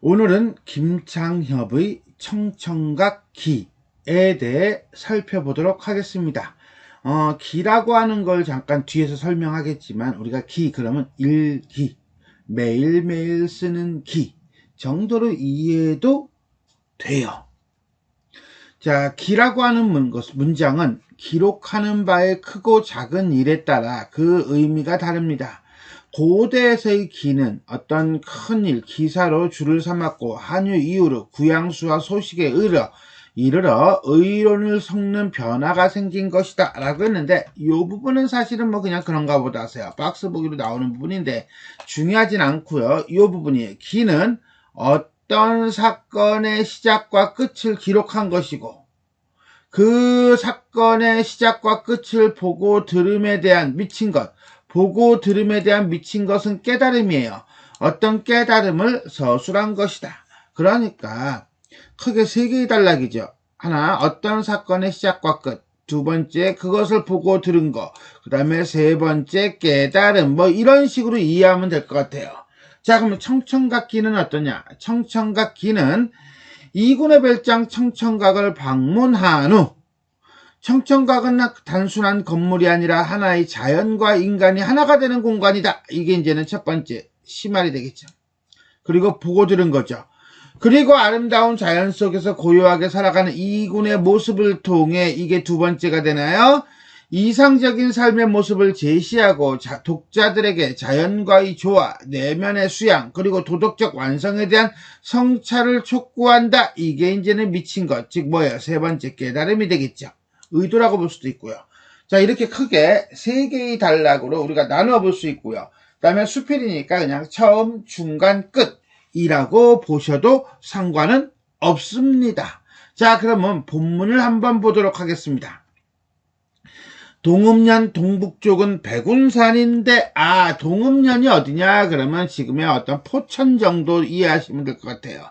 오늘은 김창협의 청청각 기에 대해 살펴보도록 하겠습니다. 기라고 하는 걸 잠깐 뒤에서 설명하겠지만 우리가 기 그러면 일기, 매일매일 쓰는 기 정도로 이해해도 돼요. 자, 기라고 하는 문장은 기록하는 바의 크고 작은 일에 따라 그 의미가 다릅니다. 고대에서의 기는 어떤 큰 일, 기사로 줄을 삼았고 한유 이후로 구양수와 소식에 이르러 의론을 섞는 변화가 생긴 것이다 라고 했는데 이 부분은 사실은 그냥 그런가 보다 하세요. 박스 보기로 나오는 부분인데 중요하진 않고요. 이 부분이 기는 어떤 사건의 시작과 끝을 기록한 것이고 그 사건의 시작과 끝을 보고 들음에 대한 미친 것, 보고 들음에 대한 미친 것은 깨달음이에요. 어떤 깨달음을 서술한 것이다. 그러니까 크게 세 개의 단락이죠. 하나, 어떤 사건의 시작과 끝. 두 번째, 그것을 보고 들은 거. 그 다음에 세 번째, 깨달음. 이런 식으로 이해하면 될 것 같아요. 자, 그러면 청청각기는 어떠냐? 청청각기는 이군의 별장 청청각을 방문한 후 청청각은 단순한 건물이 아니라 하나의 자연과 인간이 하나가 되는 공간이다. 이게 이제는 첫 번째 시말이 되겠죠. 그리고 보고 들은 거죠. 그리고 아름다운 자연 속에서 고요하게 살아가는 이군의 모습을 통해 이게 두 번째가 되나요? 이상적인 삶의 모습을 제시하고 독자들에게 자연과의 조화, 내면의 수양, 그리고 도덕적 완성에 대한 성찰을 촉구한다. 이게 이제는 미친 것, 즉 세 번째 깨달음이 되겠죠. 의도라고 볼 수도 있고요. 자, 이렇게 크게 세 개의 단락으로 우리가 나누어 볼 수 있고요. 그 다음에 수필이니까 그냥 처음, 중간, 끝이라고 보셔도 상관은 없습니다. 자, 그러면 본문을 한번 보도록 하겠습니다. 동읍면 동북쪽은 백운산인데 동읍면이 어디냐 그러면 지금의 어떤 포천 정도 이해하시면 될 것 같아요.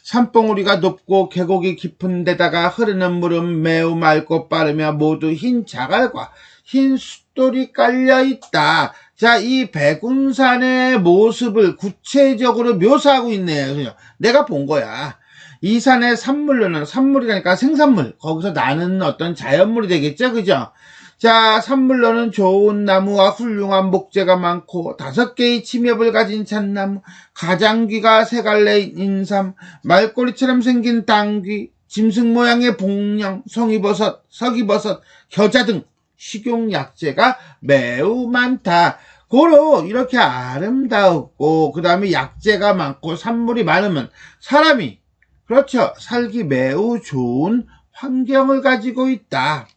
산봉우리가 높고 계곡이 깊은 데다가 흐르는 물은 매우 맑고 빠르며 모두 흰 자갈과 흰 숫돌이 깔려있다. 자, 이 백운산의 모습을 구체적으로 묘사하고 있네요. 내가 본 거야. 이 산의 산물로는, 산물이라니까 생산물, 거기서 나는 어떤 자연물이 되겠죠, 그죠? 자, 산물로는 좋은 나무와 훌륭한 목재가 많고 5개의 침엽을 가진 잣나무, 가장귀가 3갈래인 인삼, 말꼬리처럼 생긴 당귀, 짐승 모양의 복령, 송이버섯, 석이버섯, 겨자 등 식용약재가 매우 많다. 고로 이렇게 아름다웠고 그 다음에 약재가 많고 산물이 많으면 사람이 그렇죠, 살기 매우 좋은 환경을 가지고 있다.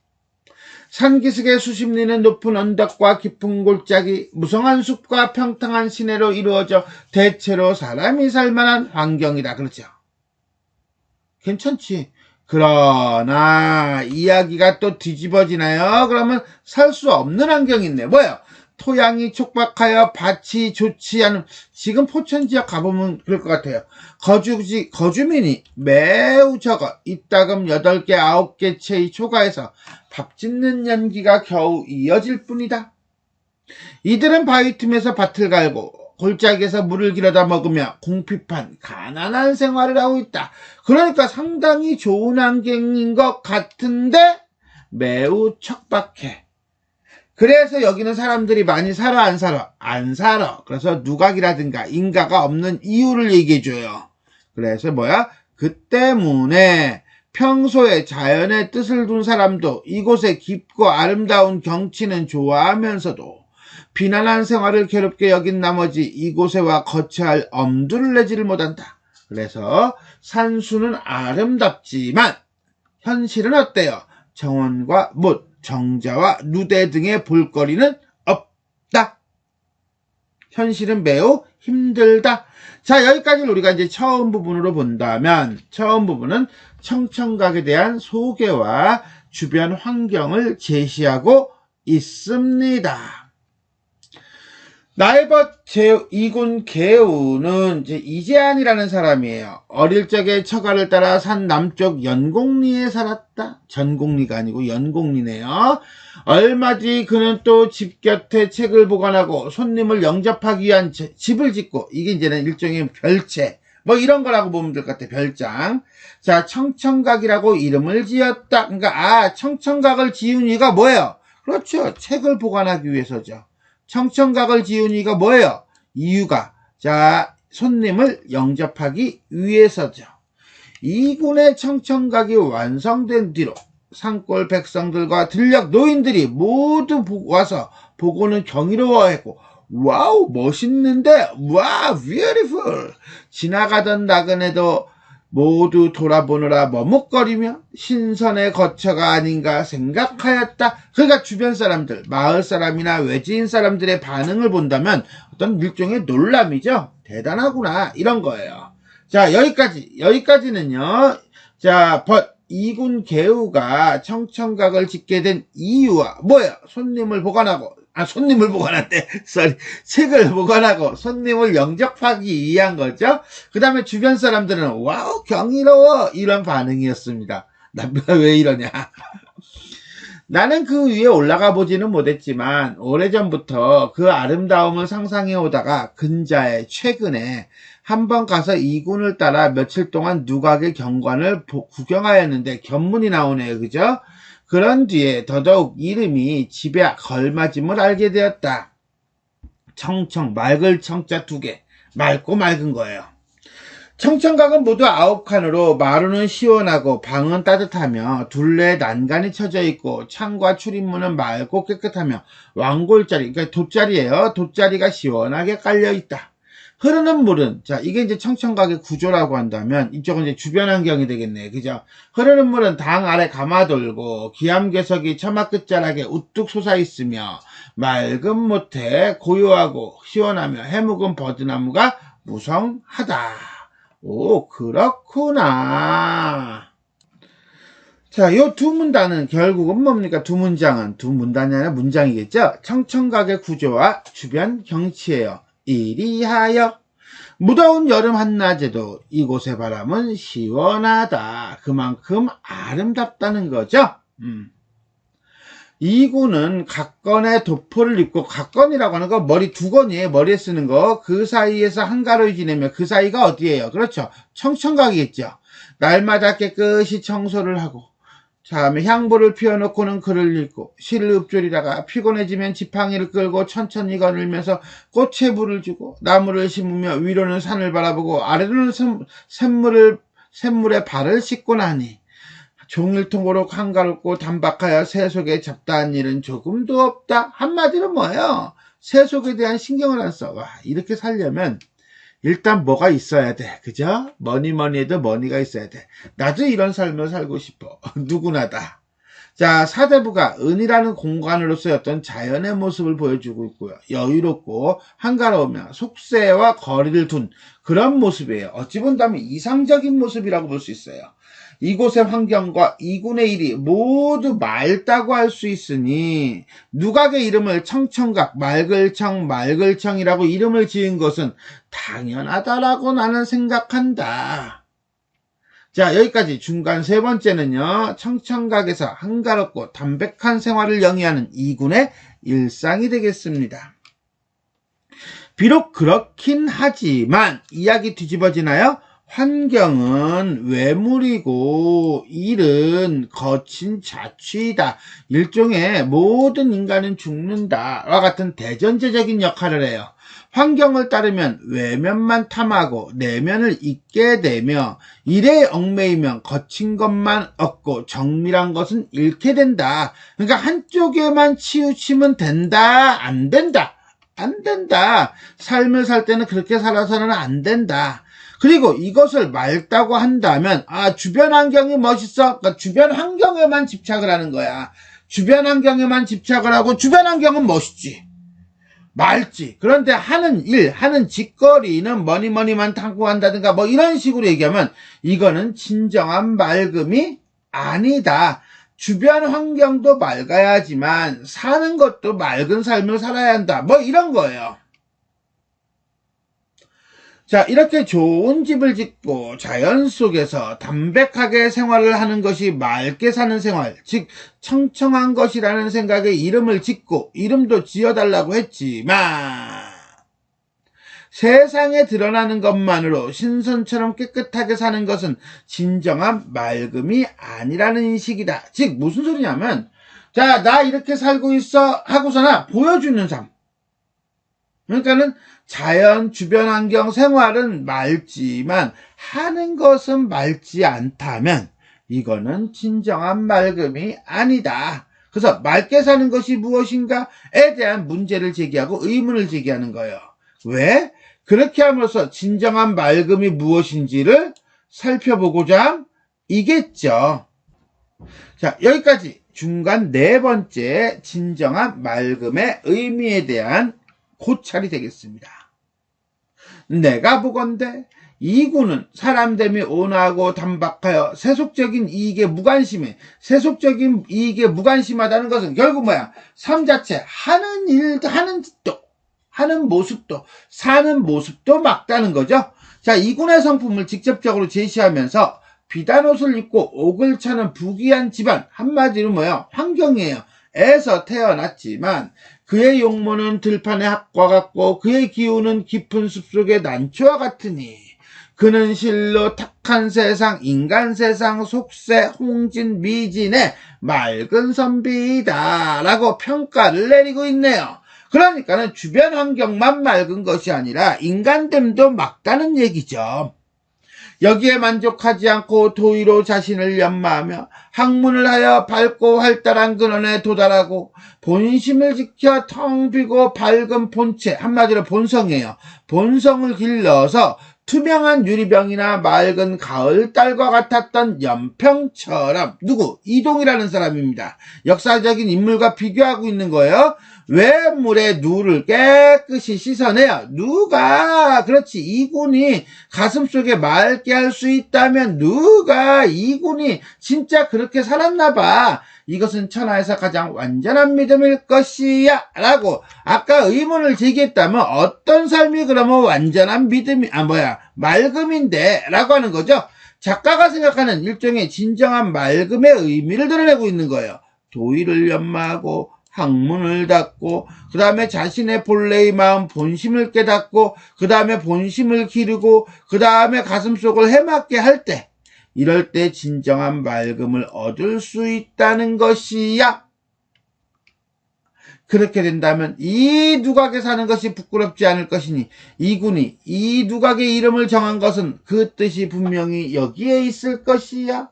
산기슭에 수십 리는 높은 언덕과 깊은 골짜기, 무성한 숲과 평탄한 시내로 이루어져 대체로 사람이 살만한 환경이다. 그렇죠? 괜찮지? 그러나 이야기가 또 뒤집어지나요? 그러면 살 수 없는 환경이 있네. 뭐예요? 토양이 촉박하여 밭이 좋지 않은, 지금 포천 지역 가보면 그럴 것 같아요. 거주민이 매우 적어 이따금 8개, 9개 채의 초가에서 밥 짓는 연기가 겨우 이어질 뿐이다. 이들은 바위 틈에서 밭을 갈고 골짜기에서 물을 길어다 먹으며 궁핍한 가난한 생활을 하고 있다. 그러니까 상당히 좋은 환경인 것 같은데 매우 척박해. 그래서 여기는 사람들이 많이 살아 안 살아? 안 살아. 그래서 누각이라든가 인가가 없는 이유를 얘기해줘요. 그래서 그 때문에 평소에 자연의 뜻을 둔 사람도 이곳의 깊고 아름다운 경치는 좋아하면서도 비난한 생활을 괴롭게 여긴 나머지 이곳에 와 거쳐야 할 엄두를 내지를 못한다. 그래서 산수는 아름답지만 현실은 어때요? 정원과 못, 정자와 누대 등의 볼거리는 없다. 현실은 매우 힘들다. 자, 여기까지를 우리가 이제 처음 부분으로 본다면, 처음 부분은 청청각에 대한 소개와 주변 환경을 제시하고 있습니다. 나이벗 제2군 개우는 이재한이라는 사람이에요. 어릴 적에 처가를 따라 산 남쪽 연곡리에 살았다. 전곡리가 아니고 연곡리네요. 얼마 뒤 그는 또 집 곁에 책을 보관하고 손님을 영접하기 위한 집을 짓고, 이게 이제는 일종의 별채, 뭐 이런 거라고 보면 될 것 같아. 별장. 자, 청청각이라고 이름을 지었다. 그러니까 청청각을 지은 이유가 뭐예요? 그렇죠. 책을 보관하기 위해서죠. 청청각을 지은 이유가 뭐예요? 이유가 자, 손님을 영접하기 위해서죠. 이군의 청청각이 완성된 뒤로 산골 백성들과 들녘 노인들이 모두 와서 보고는 경이로워했고 와우 멋있는데 와 beautiful 지나가던 나그네도 모두 돌아보느라 머뭇거리며 신선의 거처가 아닌가 생각하였다. 그러니까 주변 사람들 마을 사람이나 외지인 사람들의 반응을 본다면 어떤 일종의 놀람이죠. 대단하구나 이런 거예요. 자 여기까지는요. 자 이군 개우가 청청각을 짓게 된 이유와 뭐야? 손님을 보관한대. 책을 보관하고 손님을 영접하기 위한 거죠. 그 다음에 주변 사람들은 와우 경이로워 이런 반응이었습니다. 나 왜 이러냐? 나는 그 위에 올라가 보지는 못했지만 오래전부터 그 아름다움을 상상해 오다가 근자에 최근에 한번 가서 이군을 따라 며칠 동안 누각의 경관을 구경하였는데 견문이 나오네요. 그죠? 그런 뒤에 더더욱 이름이 집에 걸맞음을 알게 되었다. 청청, 맑을 청자 2개. 맑고 맑은 거예요. 청청각은 모두 9칸으로 마루는 시원하고 방은 따뜻하며 둘레에 난간이 쳐져 있고 창과 출입문은 맑고 깨끗하며 왕골자리, 그러니까 돗자리예요. 돗자리가 시원하게 깔려 있다. 흐르는 물은 자 이게 이제 청청각의 구조라고 한다면 이쪽은 이제 주변 환경이 되겠네요. 그죠? 흐르는 물은 당 아래 감아돌고 기암괴석이 처마 끝자락에 우뚝 솟아있으며 맑은 못에 고요하고 시원하며 해묵은 버드나무가 무성하다. 오 그렇구나. 자, 요 두 문단은 결국은 뭡니까? 두 문장은 두 문단이 아니라 문장이겠죠? 청청각의 구조와 주변 경치예요. 이리하여 무더운 여름 한낮에도 이곳의 바람은 시원하다. 그만큼 아름답다는 거죠. 이군은 각건의 도포를 입고 각건이라고 하는 거 머리 두건이에요. 머리에 쓰는 거. 그 사이에서 한가로이 지내며 그 사이가 어디예요? 그렇죠. 청청각이겠죠. 날마다 깨끗이 청소를 하고 다음에 향보를 피워놓고는 글을 읽고 시를 읊조리다가 피곤해지면 지팡이를 끌고 천천히 거닐면서 꽃에 물을 주고 나무를 심으며 위로는 산을 바라보고 아래로는 샘물에 발을 씻고 나니 종일통으로 한가롭고 단박하여 새 속에 잡다한 일은 조금도 없다. 한마디로 뭐예요? 새 속에 대한 신경을 안 써. 와, 이렇게 살려면 일단 뭐가 있어야 돼. 그죠? 뭐니 해도 머니가 있어야 돼. 나도 이런 삶을 살고 싶어. 누구나다. 자, 사대부가 은이라는 공간으로서의 어떤 자연의 모습을 보여주고 있고요. 여유롭고 한가로우며 속세와 거리를 둔 그런 모습이에요. 어찌 본다면 이상적인 모습이라고 볼 수 있어요. 이곳의 환경과 이군의 일이 모두 맑다고 할 수 있으니 누각의 이름을 청청각, 맑을청이라고 이름을 지은 것은 당연하다라고 나는 생각한다. 자, 여기까지 중간 세 번째는요. 청청각에서 한가롭고 담백한 생활을 영위하는 이군의 일상이 되겠습니다. 비록 그렇긴 하지만 이야기 뒤집어지나요? 환경은 외물이고 일은 거친 자취이다. 일종의 모든 인간은 죽는다와 같은 대전제적인 역할을 해요. 환경을 따르면 외면만 탐하고 내면을 잊게 되며 일에 얽매이면 거친 것만 얻고 정밀한 것은 잃게 된다. 그러니까 한쪽에만 치우치면 된다? 안 된다. 안 된다. 삶을 살 때는 그렇게 살아서는 안 된다. 그리고 이것을 맑다고 한다면 주변 환경이 멋있어. 그러니까 주변 환경에만 집착을 하는 거야. 주변 환경에만 집착을 하고 주변 환경은 멋있지. 맑지. 그런데 하는 일, 하는 짓거리는 머니만 탐구한다든가 뭐 이런 식으로 얘기하면 이거는 진정한 맑음이 아니다. 주변 환경도 맑아야지만 사는 것도 맑은 삶을 살아야 한다. 뭐 이런 거예요. 자, 이렇게 좋은 집을 짓고 자연 속에서 담백하게 생활을 하는 것이 맑게 사는 생활, 즉 청청한 것이라는 생각에 이름을 짓고 이름도 지어달라고 했지만 세상에 드러나는 것만으로 신선처럼 깨끗하게 사는 것은 진정한 맑음이 아니라는 인식이다. 즉 무슨 소리냐면, 자, 나 이렇게 살고 있어 하고서나 보여주는 삶. 그러니까는 자연, 주변 환경, 생활은 맑지만 하는 것은 맑지 않다면 이거는 진정한 맑음이 아니다. 그래서 맑게 사는 것이 무엇인가에 대한 문제를 제기하고 의문을 제기하는 거예요. 왜? 그렇게 함으로써 진정한 맑음이 무엇인지를 살펴보고자 이겠죠. 자, 여기까지 중간 네 번째 진정한 맑음의 의미에 대한 고찰이 되겠습니다. 내가 보건대 이구는 사람됨이 온화하고 단박하여 세속적인 이익에 무관심해. 세속적인 이익에 무관심하다는 것은 결국 뭐야? 삶 자체, 하는 일도, 하는 짓도, 하는 모습도, 사는 모습도 막다는 거죠. 자, 이군의 성품을 직접적으로 제시하면서 비단 옷을 입고 옥을 차는 부귀한 집안, 한마디로 뭐야? 환경이에요. 에서 태어났지만 그의 용모는 들판의 학과 같고 그의 기운은 깊은 숲속의 난초와 같으니 그는 실로 탁한 세상, 인간 세상, 속세, 홍진, 미진의 맑은 선비이다 라고 평가를 내리고 있네요. 그러니까는 주변 환경만 맑은 것이 아니라 인간됨도 막다는 얘기죠. 여기에 만족하지 않고 도의로 자신을 연마하며 학문을 하여 밝고 활달한 근원에 도달하고 본심을 지켜 텅 비고 밝은 본체, 한마디로 본성이에요. 본성을 길러서 투명한 유리병이나 맑은 가을달과 같았던 연평처럼 누구? 이동이라는 사람입니다. 역사적인 인물과 비교하고 있는 거예요. 외물의 누를 깨끗이 씻어내요. 누가 그렇지 이군이 가슴속에 맑게 할 수 있다면 누가 이군이 진짜 그렇게 살았나 봐. 이것은 천하에서 가장 완전한 믿음일 것이야 라고 아까 의문을 제기했다면 어떤 삶이 그러면 완전한 믿음이 맑음인데 라고 하는 거죠. 작가가 생각하는 일종의 진정한 맑음의 의미를 드러내고 있는 거예요. 도의를 연마하고 학문을 닫고 그 다음에 자신의 본래의 마음 본심을 깨닫고 그 다음에 본심을 기르고 그 다음에 가슴속을 해맑게 할 때 이럴 때 진정한 맑음을 얻을 수 있다는 것이야. 그렇게 된다면 이 누각에 사는 것이 부끄럽지 않을 것이니 이군이 이 누각의 이름을 정한 것은 그 뜻이 분명히 여기에 있을 것이야.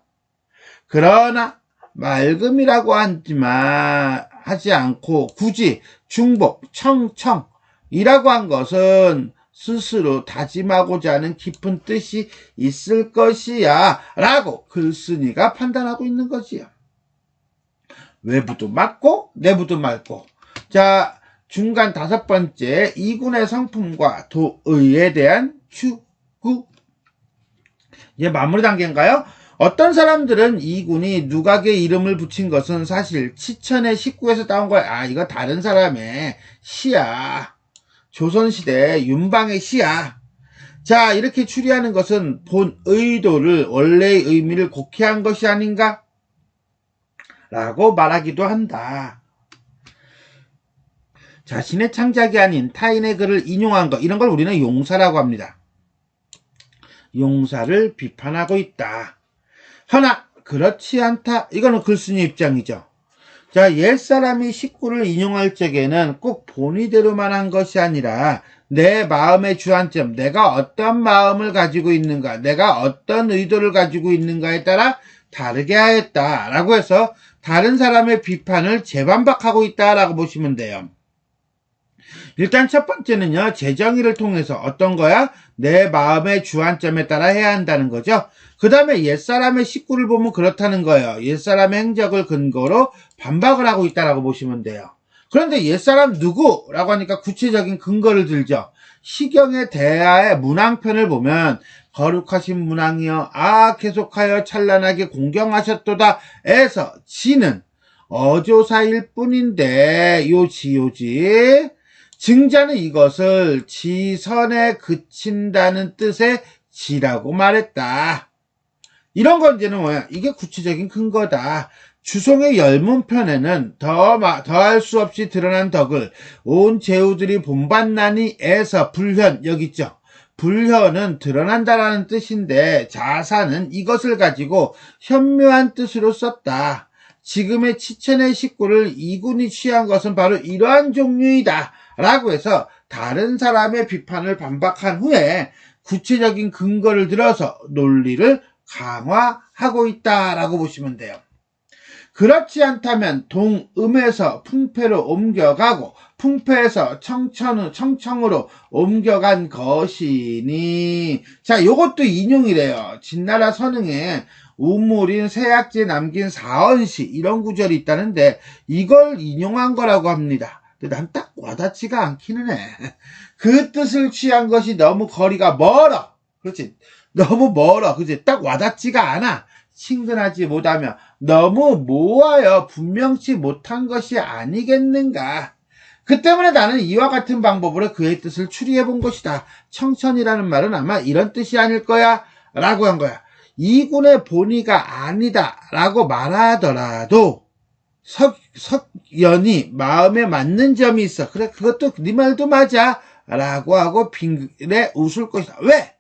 그러나 맑음이라고 하지 않고 굳이 중복, 청청이라고 한 것은 스스로 다짐하고자 하는 깊은 뜻이 있을 것이야 라고 글쓴이가 판단하고 있는 거지요. 외부도 맑고 내부도 맑고. 자, 중간 다섯 번째 이군의 성품과 도의에 대한 추구. 이제 마무리 단계인가요? 어떤 사람들은 이군이 누각의 이름을 붙인 것은 사실 치천의 식구에서 따온 거야. 아, 이거 다른 사람의 시야. 조선시대 윤방의 시야. 자, 이렇게 추리하는 것은 본 의도를, 원래의 의미를 곡해한 것이 아닌가? 라고 말하기도 한다. 자신의 창작이 아닌 타인의 글을 인용한 것, 이런 걸 우리는 용사라고 합니다. 용사를 비판하고 있다. 허나 그렇지 않다. 이거는 글쓴이 입장이죠. 자, 옛사람이 식구를 인용할 적에는 꼭 본의대로만 한 것이 아니라 내 마음의 주안점, 내가 어떤 마음을 가지고 있는가, 내가 어떤 의도를 가지고 있는가에 따라 다르게 하였다라고 해서 다른 사람의 비판을 재반박하고 있다라고 보시면 돼요. 일단 첫 번째는요, 재정의를 통해서 어떤 거야? 내 마음의 주안점에 따라 해야 한다는 거죠. 그 다음에 옛사람의 식구를 보면 그렇다는 거예요. 옛사람의 행적을 근거로 반박을 하고 있다라고 보시면 돼요. 그런데 옛사람 누구라고 하니까 구체적인 근거를 들죠. 시경의 대하의 문왕편을 보면 거룩하신 문왕이여 계속하여 찬란하게 공경하셨도다 에서 지는 어조사일 뿐인데 요지 증자는 이것을 지선에 그친다는 뜻의 지라고 말했다. 이런 건 이제는 뭐야? 이게 구체적인 근거다. 주송의 열문편에는 더할 수 없이 드러난 덕을 온 제후들이 본받나니에서 불현, 여기 있죠. 불현은 드러난다라는 뜻인데 자사는 이것을 가지고 현묘한 뜻으로 썼다. 지금의 치천의 식구를 이군이 취한 것은 바로 이러한 종류이다 라고 해서 다른 사람의 비판을 반박한 후에 구체적인 근거를 들어서 논리를 강화하고 있다라고 보시면 돼요. 그렇지 않다면 동음에서 풍패로 옮겨가고 풍패에서 청청으로 옮겨간 것이니. 자, 요것도 인용이래요. 진나라 선흥에 우물인 세약제 남긴 사언시 이런 구절이 있다는데 이걸 인용한 거라고 합니다. 근데 난 딱 와닿지가 않기는 해. 그 뜻을 취한 것이 너무 거리가 멀어. 그렇지. 너무 멀어. 그렇지. 딱 와닿지가 않아. 친근하지 못하며 너무 모아여 분명치 못한 것이 아니겠는가. 그 때문에 나는 이와 같은 방법으로 그의 뜻을 추리해 본 것이다. 청천이라는 말은 아마 이런 뜻이 아닐 거야 라고 한 거야. 이군의 본의가 아니다 라고 말하더라도 석연이 마음에 맞는 점이 있어. 그래, 그것도 네 말도 맞아 라고 하고 빙글에 웃을 것이다. 왜?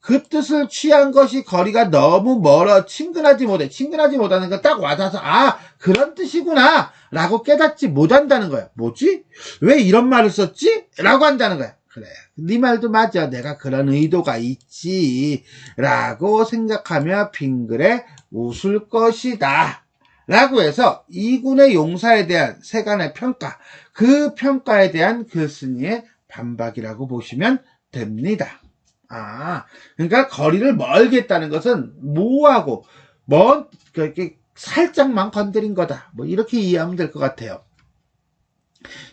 그 뜻을 취한 것이 거리가 너무 멀어 친근하지 못해. 친근하지 못하는 건 딱 와닿아서 아, 그런 뜻이구나 라고 깨닫지 못한다는 거야. 뭐지? 왜 이런 말을 썼지? 라고 한다는 거야. 그래, 네 말도 맞아. 내가 그런 의도가 있지 라고 생각하며 빙글에 웃을 것이다 라고 해서 이군의 용사에 대한 세간의 평가, 그 평가에 대한 글쓴이의 반박이라고 보시면 됩니다. 그러니까 거리를 멀게 했다는 것은 모호하고 그렇게 살짝만 건드린 거다. 뭐 이렇게 이해하면 될 것 같아요.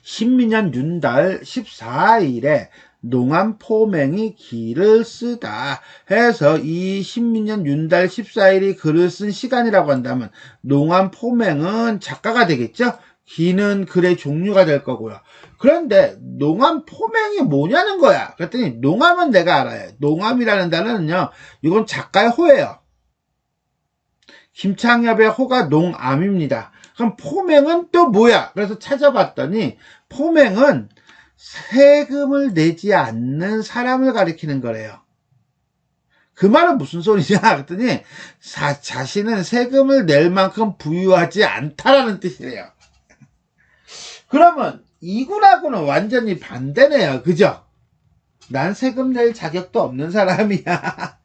신민년 윤달 14일에 농암 포맹이 기를 쓰다 해서 이 신민년 윤달 14일이 글을 쓴 시간이라고 한다면 농암 포맹은 작가가 되겠죠? 기는 글의 종류가 될 거고요. 그런데 농암 포맹이 뭐냐는 거야. 그랬더니 농암은 내가 알아요. 농암이라는 단어는요, 이건 작가의 호예요. 김창엽의 호가 농암입니다. 그럼 포맹은 또 뭐야? 그래서 찾아봤더니 포맹은 세금을 내지 않는 사람을 가리키는 거래요. 그 말은 무슨 소리냐? 그랬더니 자신은 세금을 낼 만큼 부유하지 않다라는 뜻이래요. 그러면 이군하고는 완전히 반대네요. 그죠? 난 세금 낼 자격도 없는 사람이야.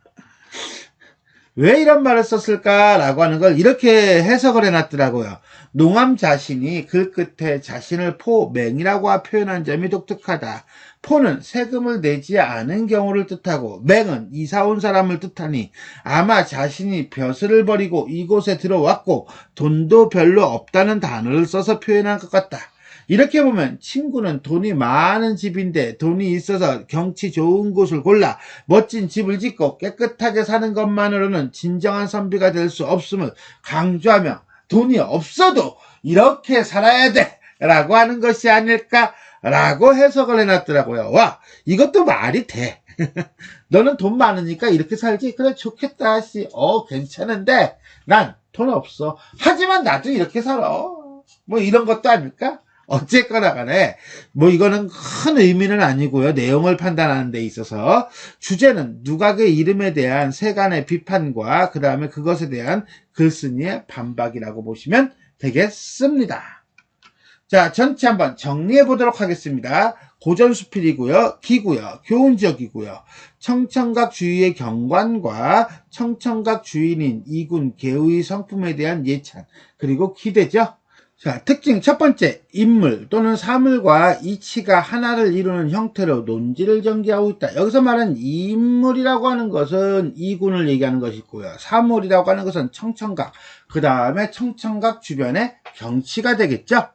왜 이런 말을 썼을까라고 하는 걸 이렇게 해석을 해놨더라고요. 농암 자신이 글 끝에 자신을 포맹이라고 표현한 점이 독특하다. 포는 세금을 내지 않은 경우를 뜻하고 맹은 이사 온 사람을 뜻하니 아마 자신이 벼슬을 버리고 이곳에 들어왔고 돈도 별로 없다는 단어를 써서 표현한 것 같다. 이렇게 보면 친구는 돈이 많은 집인데 돈이 있어서 경치 좋은 곳을 골라 멋진 집을 짓고 깨끗하게 사는 것만으로는 진정한 선비가 될 수 없음을 강조하며 돈이 없어도 이렇게 살아야 돼 라고 하는 것이 아닐까라고 해석을 해놨더라고요. 와, 이것도 말이 돼. 너는 돈 많으니까 이렇게 살지? 그래, 좋겠다. 괜찮은데 난 돈 없어. 하지만 나도 이렇게 살아. 뭐 이런 것도 아닐까? 어쨌거나 간에 뭐 이거는 큰 의미는 아니고요. 내용을 판단하는 데 있어서 주제는 누각의 이름에 대한 세간의 비판과 그 다음에 그것에 대한 글쓴이의 반박이라고 보시면 되겠습니다. 자, 전체 한번 정리해 보도록 하겠습니다. 고전수필이고요. 기고요. 교훈적이고요. 청청각 주위의 경관과 청청각 주인인 이군 개우의 성품에 대한 예찬, 그리고 기대죠. 자, 특징 첫 번째, 인물 또는 사물과 이치가 하나를 이루는 형태로 논지를 전개하고 있다. 여기서 말하는 인물이라고 하는 것은 이군을 얘기하는 것이고요. 사물이라고 하는 것은 청청각, 그 다음에 청청각 주변의 경치가 되겠죠.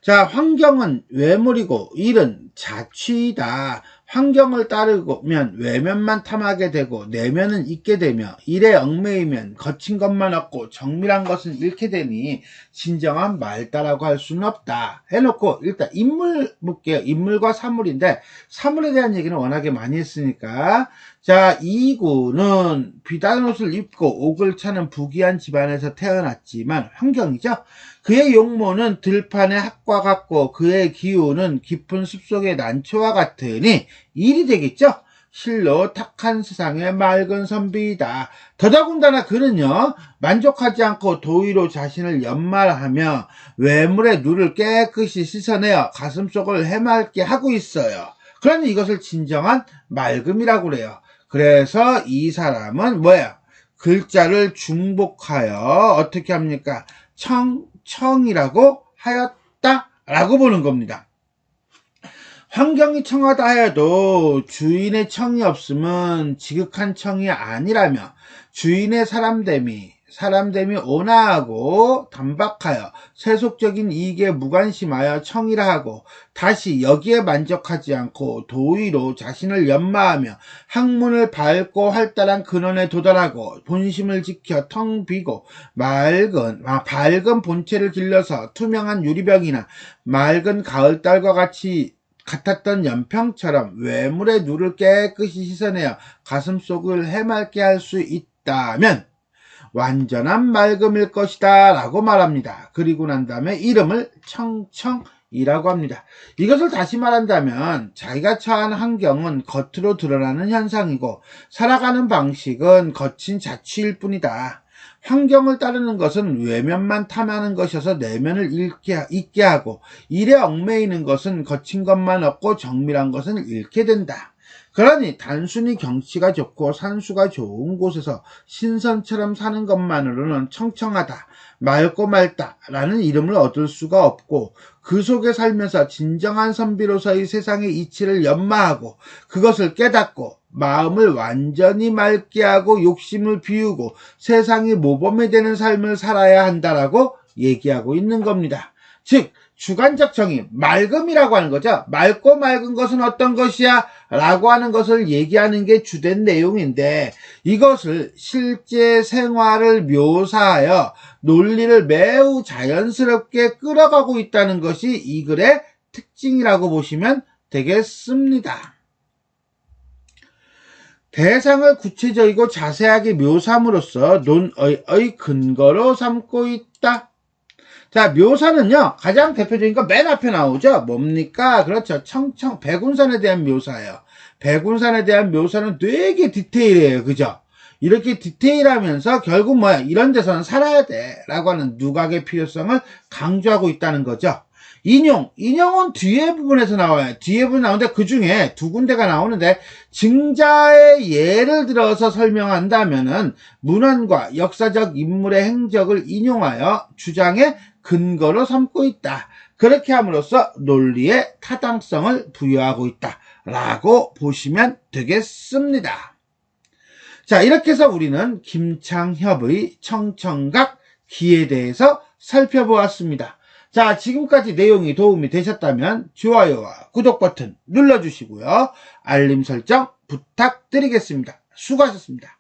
자, 환경은 외물이고 일은 자취이다. 환경을 따르면 외면만 탐하게 되고 내면은 잊게 되며 일에 얽매이면 거친 것만 얻고 정밀한 것은 잃게 되니 진정한 말다라고 할 수는 없다 해놓고 일단 인물 볼게요. 인물과 사물인데 사물에 대한 얘기는 워낙에 많이 했으니까 자, 이구는 비단 옷을 입고 옥을 차는 부귀한 집안에서 태어났지만 환경이죠. 그의 용모는 들판의 학과 같고 그의 기운은 깊은 숲속의 난초와 같으니 일이 되겠죠. 실로 탁한 세상의 맑은 선비이다. 더더군다나 그는요 만족하지 않고 도의로 자신을 연말하며 외물의 누를 깨끗이 씻어내어 가슴속을 해맑게 하고 있어요. 그러니 이것을 진정한 맑음이라고 그래요. 그래서 이 사람은 뭐야? 글자를 중복하여 어떻게 합니까? 청이라고 하였다라고 보는 겁니다. 환경이 청하다 하여도 주인의 청이 없으면 지극한 청이 아니라며 주인의 사람됨이 온화하고 단박하여 세속적인 이익에 무관심하여 청이라 하고 다시 여기에 만족하지 않고 도의로 자신을 연마하며 학문을 밟고 활달한 근원에 도달하고 본심을 지켜 텅 비고 밝은 본체를 길러서 투명한 유리병이나 맑은 가을달과 같았던 연평처럼 외물의 누를 깨끗이 씻어내어 가슴속을 해맑게 할 수 있다면 완전한 맑음일 것이다 라고 말합니다. 그리고 난 다음에 이름을 청청이라고 합니다. 이것을 다시 말한다면 자기가 처한 환경은 겉으로 드러나는 현상이고 살아가는 방식은 거친 자취일 뿐이다. 환경을 따르는 것은 외면만 탐하는 것이어서 내면을 잊게 하고 일에 얽매이는 것은 거친 것만 얻고 정밀한 것은 잃게 된다. 그러니 단순히 경치가 좋고 산수가 좋은 곳에서 신선처럼 사는 것만으로는 청청하다, 맑고 맑다라는 이름을 얻을 수가 없고 그 속에 살면서 진정한 선비로서의 세상의 이치를 연마하고 그것을 깨닫고 마음을 완전히 맑게 하고 욕심을 비우고 세상이 모범이 되는 삶을 살아야 한다라고 얘기하고 있는 겁니다. 즉 주관적 정의, 맑음이라고 하는 거죠. 맑고 맑은 것은 어떤 것이야? 라고 하는 것을 얘기하는 게 주된 내용인데 이것을 실제 생활을 묘사하여 논리를 매우 자연스럽게 끌어가고 있다는 것이 이 글의 특징이라고 보시면 되겠습니다. 대상을 구체적이고 자세하게 묘사함으로써 논의의 근거로 삼고 있다. 자, 묘사는요, 가장 대표적인 거 맨 앞에 나오죠? 뭡니까? 그렇죠. 백운산에 대한 묘사예요. 백운산에 대한 묘사는 되게 디테일해요. 그죠? 이렇게 디테일하면서 결국 뭐야? 이런 데서는 살아야 돼. 라고 하는 누각의 필요성을 강조하고 있다는 거죠. 인용은 뒤에 부분에서 나와요. 뒤에 부분 나오는데 그 중에 두 군데가 나오는데 증자의 예를 들어서 설명한다면은 문헌과 역사적 인물의 행적을 인용하여 주장의 근거로 삼고 있다. 그렇게 함으로써 논리의 타당성을 부여하고 있다. 라고 보시면 되겠습니다. 자, 이렇게 해서 우리는 김창협의 청청각 기에 대해서 살펴보았습니다. 자, 지금까지 내용이 도움이 되셨다면 좋아요와 구독 버튼 눌러주시고요. 알림 설정 부탁드리겠습니다. 수고하셨습니다.